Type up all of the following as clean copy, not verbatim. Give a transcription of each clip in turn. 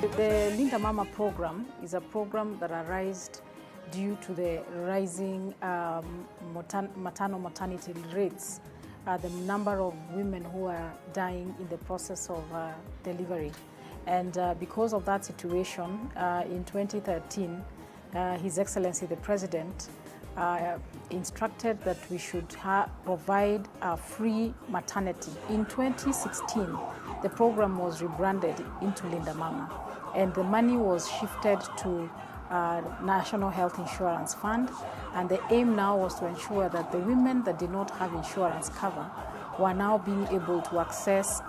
The Linda Mama program is a program that arose due to the rising maternal mortality rates, the number of women who are dying in the process of delivery. And because of that situation, in 2013, His Excellency the President instructed that we should provide a free maternity. In 2016, the program was rebranded into Linda Mama, and the money was shifted to National Health Insurance Fund, and the aim now was to ensure that the women that did not have insurance cover were now being able to access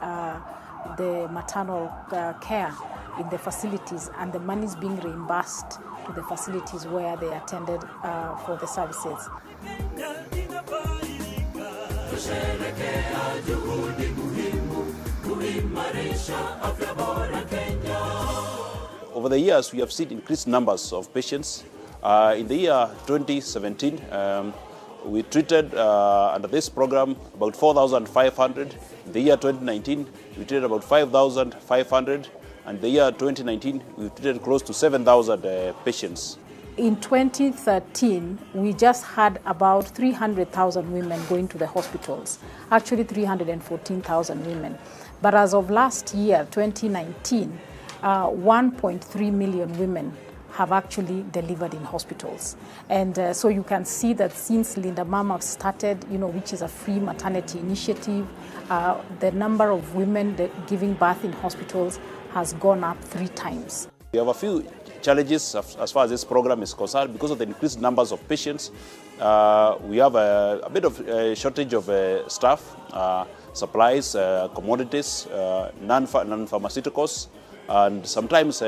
the maternal care in the facilities, and the money is being reimbursed to the facilities where they attended for the services. Over the years, we have seen increased numbers of patients. In the year 2017, we treated under this program about 4,500. In the year 2019, we treated about 5,500. And the year 2019, we treated close to 7,000 patients. In 2013, we just had about 300,000 women going to the hospitals, actually 314,000 women. But as of last year, 2019, 1.3 million women have actually delivered in hospitals. And so you can see that since Linda Mama started, which is a free maternity initiative, the number of women giving birth in hospitals has gone up 3 times. We have a few challenges as far as this program is concerned. Because of the increased numbers of patients, we have a bit of a shortage of staff, supplies, commodities, non-pharmaceuticals, and sometimes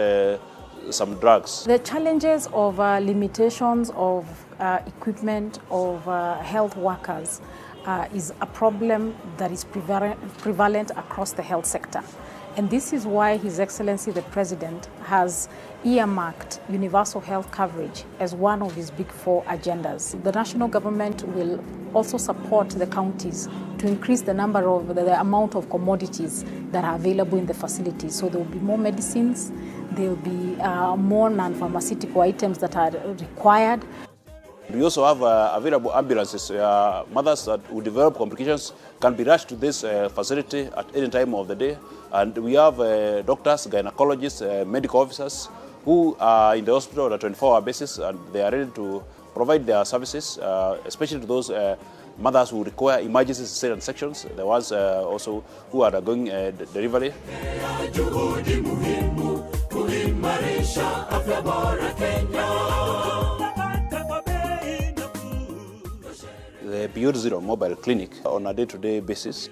some drugs. The challenges of limitations of equipment, of health workers is a problem that is prevalent across the health sector. And this is why His Excellency the President has earmarked universal health coverage as one of his big 4 agendas. The national government will also support the counties to increase the amount of commodities that are available in the facilities. So there will be more medicines, there will be more non-pharmaceutical items that are required. We also have available ambulances. Mothers that who develop complications can be rushed to this facility at any time of the day. And we have doctors, gynecologists, medical officers who are in the hospital on a 24-hour basis, and they are ready to provide their services, especially to those mothers who require emergency cesarean sections, the ones also who are going delivery. The Beyond Zero mobile clinic on a day-to-day basis,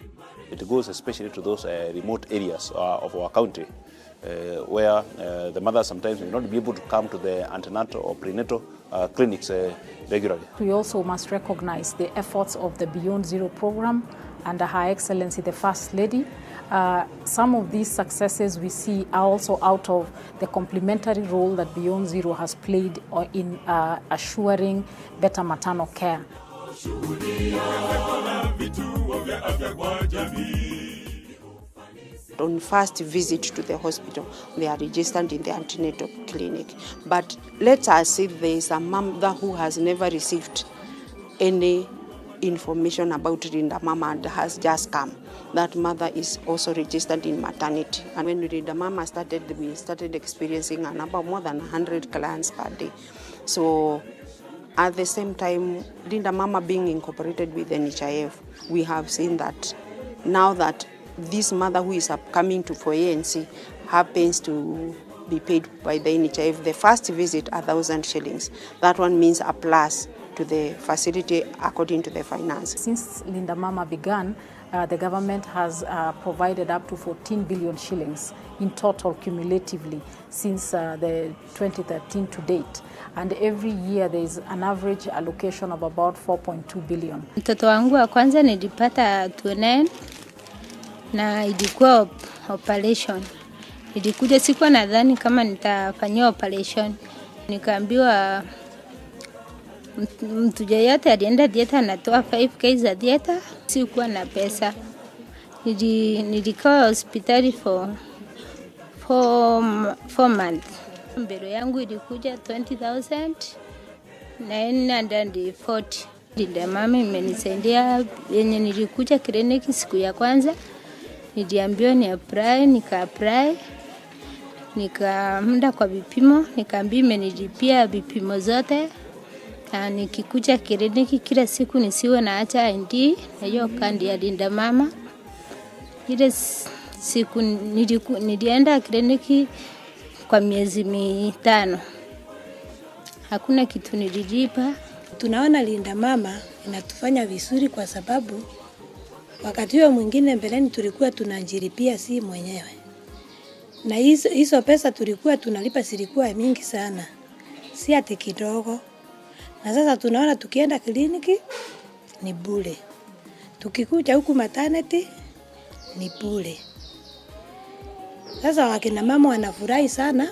it goes especially to those remote areas of our country where the mothers sometimes may not be able to come to the antenatal or prenatal clinics regularly. We also must recognize the efforts of the Beyond Zero program under Her Excellency the First Lady. Some of these successes we see are also out of the complementary role that Beyond Zero has played in assuring better maternal care. On first visit to the hospital, they are registered in the antenatal clinic. But let us say there is a mother who has never received any information about Linda Mama and has just come. That mother is also registered in maternity. And when Linda Mama started, we started experiencing a number more than 100 clients per day. So at the same time, Linda Mama being incorporated with NHIF, we have seen that now that this mother who is coming to for ANC happens to be paid by the NHIF, the first visit 1,000 shillings. That one means a plus to the facility according to the finance. Since Linda Mama began, the government has provided up to 14 billion shillings in total cumulatively since the 2013 to date. And every year there is an average allocation of about 4.2 billion. Mtoto wangu wa kwanza nilipata 29 na ilikuwa operation. Ilikuja sikuwa nadhani kama nitafanyia operation. Nikaambiwa mtu yeyote alienda dieta anatoa 5k za dieta. Sikuwa na pesa. Nilikaa hospitali 4 months. Mbele yangu ilikuja 20,940. Linda mama imenisaidia yenye nilikuja kliniki siku ya kwanza. Niliambiwa ni apply, nika-apply. Nikaenda kwa vipimo, nikaambiwa imenilipia vipimo zote. Na nikikuja kliniki kila siku nisiwe naacha ID na hiyo kandi ya Linda mama. Ile siku nilienda kliniki kwa miezi 5. Hakuna kitu nililipa. Tunaona Linda mama inatufanya vizuri kwa sababu wakati huo mwingine mbeleni tulikuwa tunajilipia si mwenyewe. Na hizo pesa tulikuwa tunalipa zilikuwa mingi sana. Si ati kidogo. Na sasa tunaona tukienda kliniki ni bure. Tukikuja huku maternity ni bure. Sasa wakina mama wanafurahi sana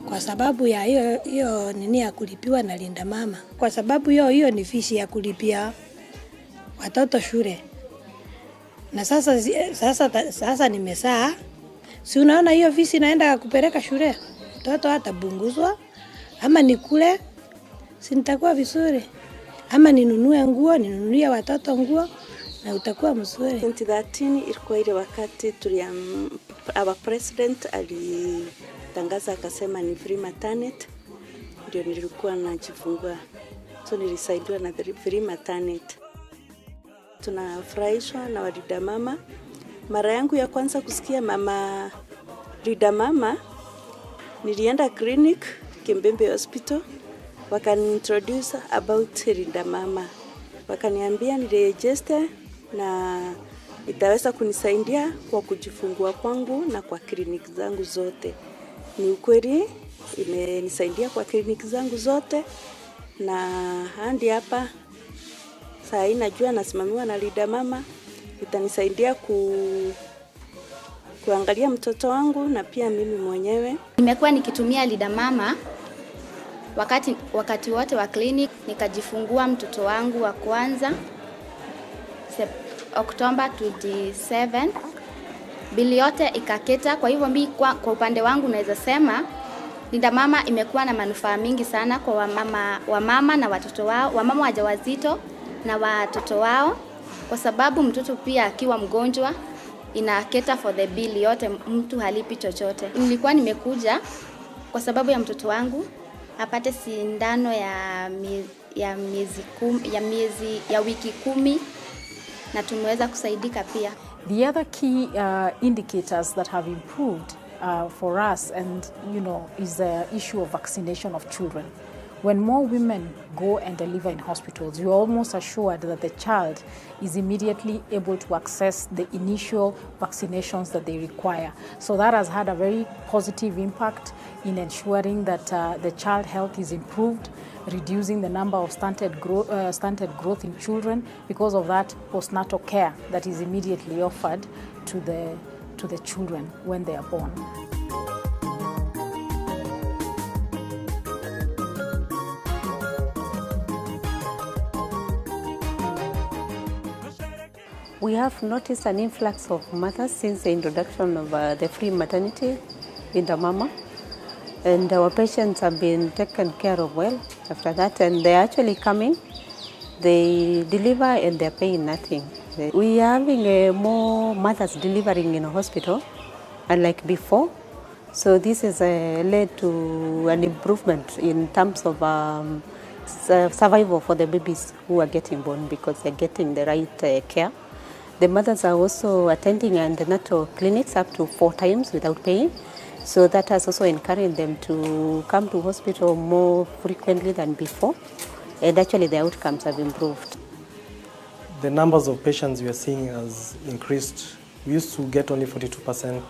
kwa sababu ya hiyo nini ya kulipiwa na Linda mama. Kwa sababu hiyo ni fishi ya kulipia watoto shule. Na sasa nimesaa. Si unaona hiyo fishi naenda kupeleka shule. Mtoto hatabunguzwa ama nikule si nitakuwa vizuri. Ama ninunulie watoto nguo na utakuwa mzuri. 2013 ilikuwa ile wakati our president alitangaza akasema ni free maternity, ndio nilikuwa najifungua. So nilisaidiwa na free maternity. Tunafurahishwa na Linda mama. Mara yangu ya kwanza kusikia mama Linda mama, nilienda clinic Kimbembe Hospital, wakani introduce about Linda mama. Wakaniambia niregister na itaweza kunisaidia kwa kujifungua kwangu na kwa kliniki zangu zote. Ni ukweli imenisaidia kwa kliniki zangu zote na hadi hapa saa hii najua nasimamiwa na Linda mama. Itanisaidia kuangalia mtoto wangu na pia mimi mwenyewe. Nimekuwa nikitumia Linda mama wakati wote wa clinic. Nikajifungua mtoto wangu wa kwanza October 27. Bili yote ikaketa. Kwa hivyo mimi kwa upande wangu naweza sema Linda mama imekuwa na manufaa mingi sana kwa wamama na watoto wao, wamama wajawazito na watoto wao, kwa sababu mtoto pia akiwa mgonjwa inaketa for the bill yote, mtu halipi chochote. Nilikuwa nimekuja kwa sababu ya mtoto wangu apate sindano ya wiki 10 na tumeweza kusaidika pia. The other key indicators that have improved for us is the issue of vaccination of children. When more women go and deliver in hospitals, you are almost assured that the child is immediately able to access the initial vaccinations that they require. So that has had a very positive impact in ensuring that the child health is improved, reducing the number of stunted growth in children because of that postnatal care that is immediately offered to the children when they are born. We have noticed an influx of mothers since the introduction of the free maternity Linda mama, and our patients have been taken care of well after that, and they're actually coming, they deliver and they're paying nothing. We are having more mothers delivering in a hospital unlike before, so this has led to an improvement in terms of survival for the babies who are getting born because they're getting the right care. The mothers are also attending antenatal clinics up to 4 times without paying. So that has also encouraged them to come to hospital more frequently than before. And actually the outcomes have improved. The numbers of patients we are seeing has increased. We used to get only 42%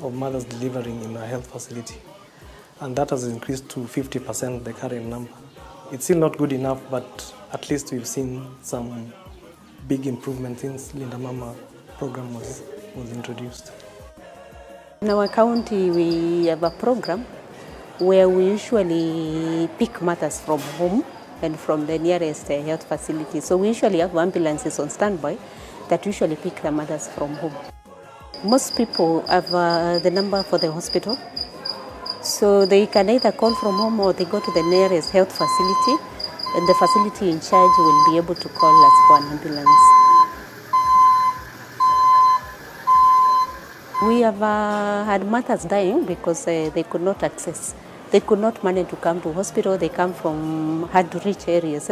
of mothers delivering in a health facility. And that has increased to 50%, the current number. It's still not good enough, but at least we've seen some big improvement since Linda Mama program was introduced. In our county, we have a program where we usually pick mothers from home and from the nearest health facility. So we usually have ambulances on standby that usually pick the mothers from home. Most people have the number for the hospital, so they can either call from home or they go to the nearest health facility, and the facility in charge will be able to call us for an ambulance. We have had mothers dying because they could not access. They could not manage to come to hospital. They come from hard-to-reach areas.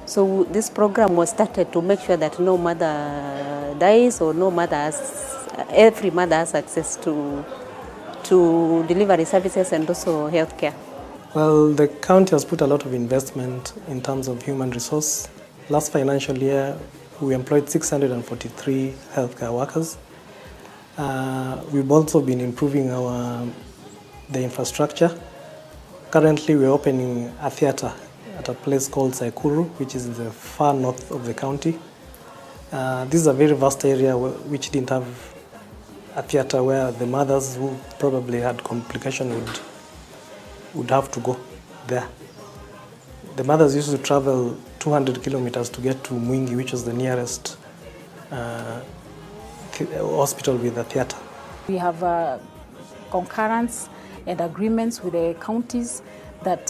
So this program was started to make sure that no mother dies or no mother has, every mother has access to delivery services and also healthcare. Well, the county has put a lot of investment in terms of human resource. Last financial year, we employed 643 healthcare workers. We've also been improving the infrastructure. Currently, we're opening a theatre at a place called Saikuru, which is in the far north of the county. This is a very vast area which didn't have a theatre where the mothers who probably had complication would have to go there. The mothers used to travel 200 kilometers to get to Mwingi, which is the nearest hospital with a theatre. We have concurrence and agreements with the counties that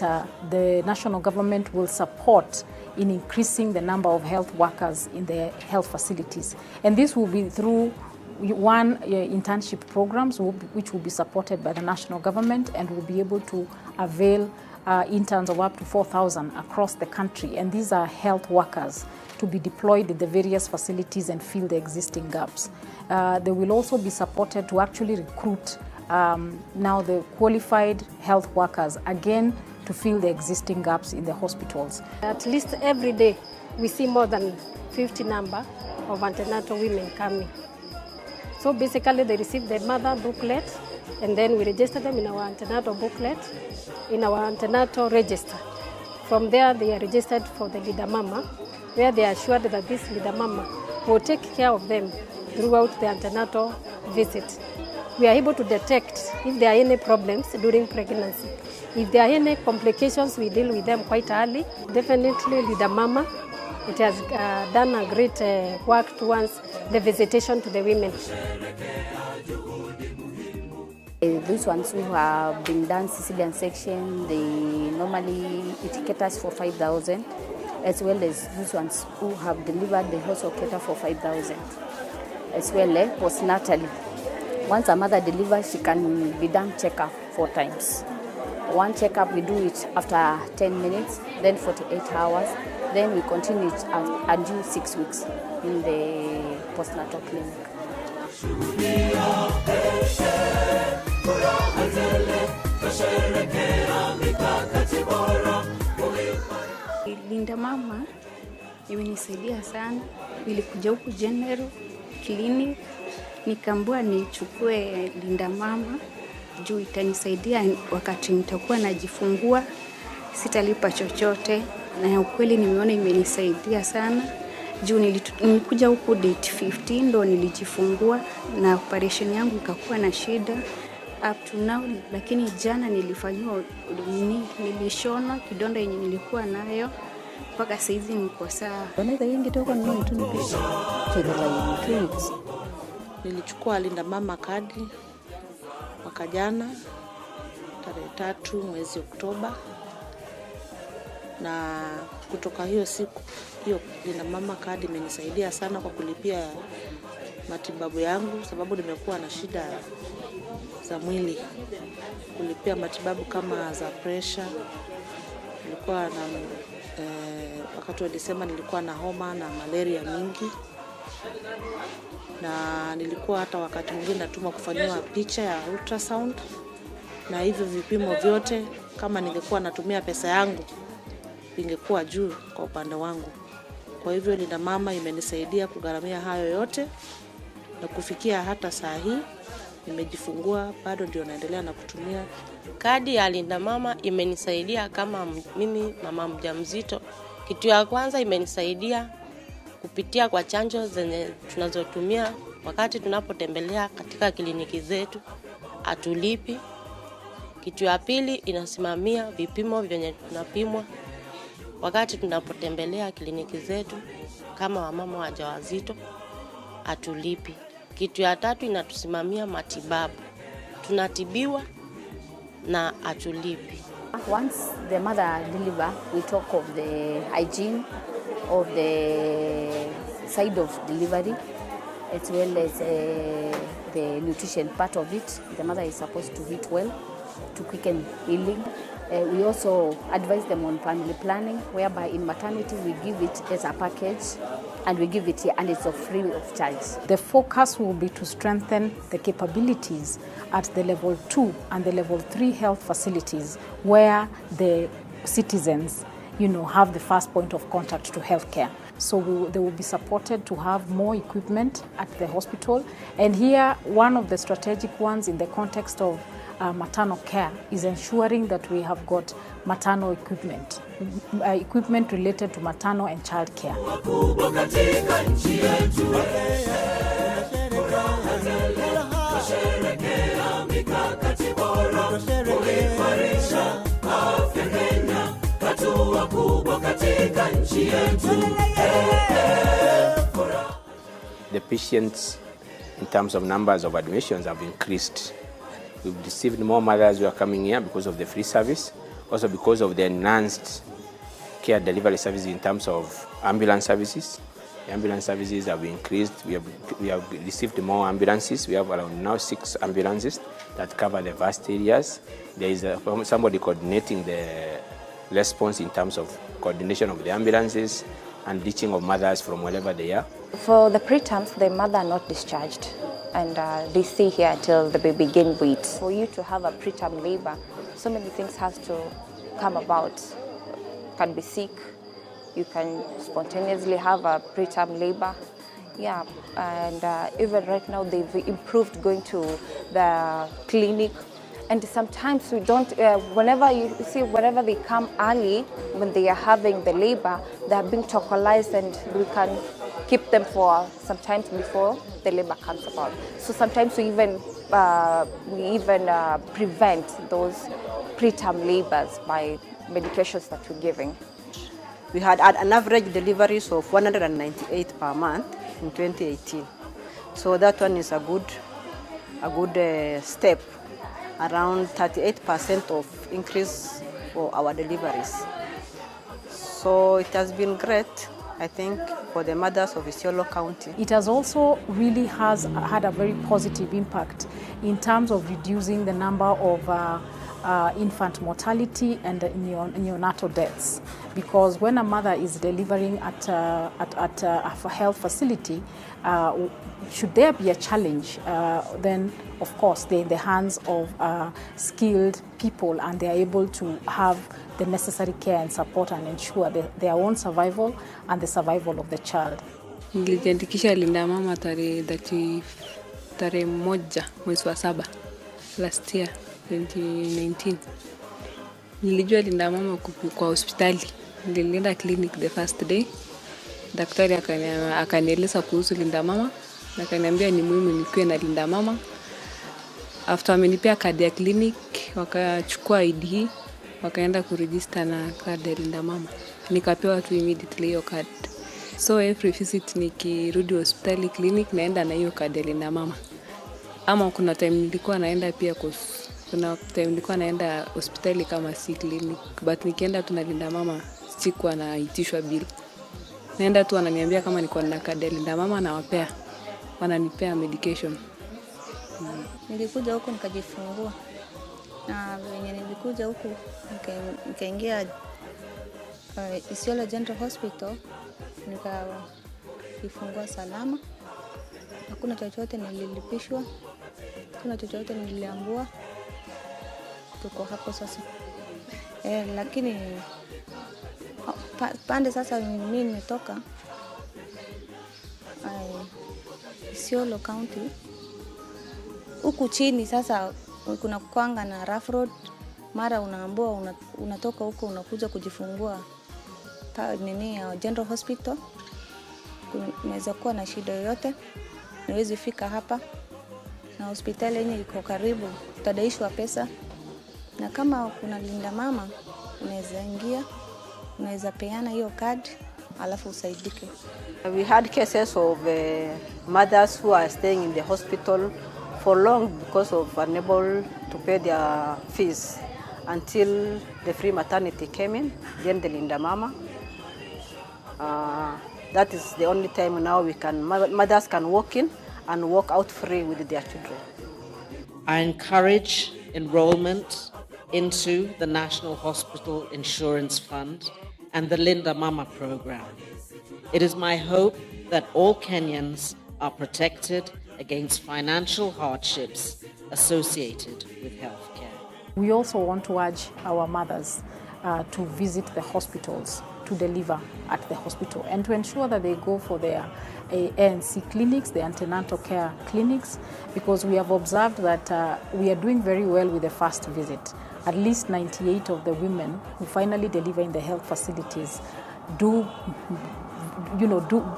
the national government will support in increasing the number of health workers in the health facilities. And this will be through one internship programs which will be supported by the national government and will be able to avail interns of up to 4,000 across the country. And these are health workers to be deployed in the various facilities and fill the existing gaps. They will also be supported to actually recruit now the qualified health workers, again, to fill the existing gaps in the hospitals. At least every day, we see more than 50 number of antenatal women coming. So basically, they receive the mother booklet, and then we register them in our antenatal booklet, in our antenatal register. From there, they are registered for the leader mama, where they are assured that this leader mama will take care of them throughout the antenatal visit. We are able to detect if there are any problems during pregnancy. If there are any complications, we deal with them quite early. Definitely, leader mama, it has done a great work towards the visitation to the women. Those ones who have been done Sicilian section, they normally it caters for 5,000, as well as those ones who have delivered, they also cater for 5,000. As well as postnatally. Once a mother delivers, she can be done checkup 4 times. One checkup, we do it after 10 minutes, then 48 hours, then we continue it until 6 weeks in the postnatal clinic. Linda mama imenisaidia sana. Nilikuja huku General Clinic nikaambiwa nichukue linda mama juu itanisaidia wakati nitakuwa najifungua, sitalipa chochote, na ukweli nimeona imenisaidia sana juu nilikuja huku date 15 ndo nilijifungua na operation yangu ikakuwa na shida up to now, lakini jana nilifanywa nilishona kidonda yenye nilikuwa nayo mpaka saizi niko sawa. Nilichukua linda mama kadi mwaka jana tarehe 3 mwezi Oktoba, na kutoka hiyo siku hiyo linda mama kadi imenisaidia sana kwa kulipia matibabu yangu, sababu nimekuwa na shida za mwili, kulipia matibabu kama za pressure. Nilikuwa na wakati wa Desemba nilikuwa na homa na malaria mingi, na nilikuwa hata wakati mwingine natuma kufanywa picha ya ultrasound, na hivyo vipimo vyote kama ningekuwa natumia pesa yangu ingekuwa juu kwa upande wangu. Kwa hivyo linda mama imenisaidia kugharamia hayo yote, na kufikia hata saa hii nimejifungua bado ndio naendelea na kutumia kadi ya linda mama. Imenisaidia kama mimi mama mjamzito. Kitu ya kwanza imenisaidia kupitia kwa chanjo zenye tunazotumia wakati tunapotembelea katika kliniki zetu, atulipi. Kitu ya pili inasimamia vipimo vyenye tunapimwa wakati tunapotembelea kliniki zetu kama wamama wajawazito, atulipi. Kitu ya tatu inatusimamia matibabu. Tunatibiwa na atulipi. Once the mother deliver, we talk of the hygiene of the side of delivery, as well as the nutrition part of it. The mother is supposed to eat well to quicken healing. We also advise them on family planning, whereby in maternity we give it as a package and we give it here, and it's free of charge. The focus will be to strengthen the capabilities at the level 2 and the level 3 health facilities where the citizens, have the first point of contact to healthcare. So they will be supported to have more equipment at the hospital. And here, one of the strategic ones in the context of maternal care is ensuring that we have got maternal equipment, equipment related to maternal and child care. The patients, in terms of numbers of admissions, have increased. We've received more mothers who are coming here because of the free service, also because of the enhanced care delivery services in terms of ambulance services. The ambulance services have increased. We have received more ambulances. We have around now 6 ambulances that cover the vast areas. There is somebody coordinating the response in terms of coordination of the ambulances and reaching of mothers from wherever they are. For the preterms, the mother are not discharged, and they stay here until the baby gain weight. For you to have a preterm labor, so many things have to come about. You can be sick, you can spontaneously have a preterm labor. Yeah, and even right now they've improved going to the clinic. And sometimes we don't, whenever they come early, when they are having the labor, they are being tocolized, and we can keep them for sometimes before the labor comes about. So sometimes we even prevent those preterm labors by medications that we're giving. We had an average deliveries of 198 per month in 2018. So that one is a good step. Around 38% of increase for our deliveries. So it has been great, I think, for the mothers of Isiolo County. It has also really had a very positive impact in terms of reducing the number of infant mortality and neonatal deaths. Because when a mother is delivering at a health facility, should there be a challenge, then of course they're in the hands of skilled people, and they're able to have the necessary care and support and ensure their own survival and the survival of the child. Nilijiandikisha Linda Mama tarehe 1 mwezi wa 7 last year 2019. Nilijua Linda Mama kwa hospitali. Nilienda clinic the first day. Daktari akanieleza kuhusu Linda Mama, na akaniambia ni muhimu nikuwe na Linda Mama. After amenipea kadi ya clinic, wakachukua ID, wakaenda kuregister na kadi ya Linda Mama. Nikapewa tu immediately hiyo card. So every visit nikirudi hospitali clinic naenda na hiyo kadi ya Linda Mama. Ama kuna time nilikuwa naenda pia kuna time nilikuwa naenda hospitali kama si clinic, but nikienda tu na Linda Mama sikuwa naitishwa bill. Naenda tu wananiambia kama niko na kadi ya Linda Mama na wananipea medication. Nilikuja huko nikajifungua. Na venye nilikuja huko nikaingia Isiolo General Hospital, nikajifungua salama. Hakuna chochote nililipishwa. Hakuna chochote niliambiwa. Tuko hapo sasa. Lakini pande sasa mimi nimetoka Isiolo County. Huku chini sasa kuna kwanga na rough road, mara unaambiwa unatoka huko unakuja kujifungua ya General Hospital. Unaweza kuwa na shida yoyote, niwezi fika hapa, na hospitali yenye iko karibu utadaishwa pesa, na kama kuna Linda Mama unaweza ingia, unaweza peana hiyo card alafu usaidike. We had cases of mothers who are staying in the hospital for long because of unable to pay their fees until the free maternity came in, then the Linda Mama. That is the only time now mothers can walk in and walk out free with their children. I encourage enrollment into the National Hospital Insurance Fund and the Linda Mama program. It is my hope that all Kenyans are protected against financial hardships associated with healthcare. We also want to urge our mothers to visit the hospitals, to deliver at the hospital, and to ensure that they go for their ANC clinics, the antenatal care clinics, because we have observed that we are doing very well with the first visit. At least 98 of the women who finally deliver in the health facilities do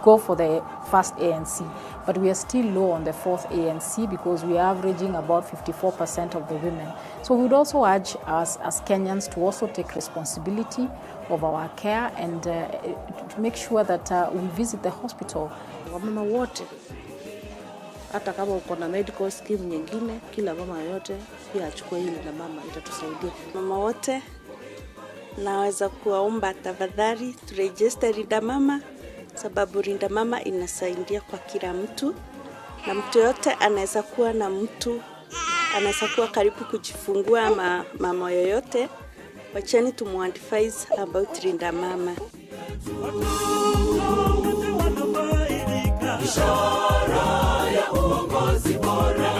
go for the first ANC, but we are still low on the fourth ANC because we are averaging about 54% of the women. So we would also urge us as Kenyans to also take responsibility of our care and to make sure that we visit the hospital. Wamama wote, hata kama uko na medical scheme nyingine, kila mama yote pia achukue hili na mama, itatusaidia. Mama wote naweza kuwaomba tafadhali turegister Linda Mama, sababu Linda Mama inasaidia kwa kila mtu, na mtu yote anaweza kuwa na mtu anaweza kuwa karibu kujifungua mama yoyote. Wacheni tumuadvise about Linda Mama. Ishara ya uongozi bora.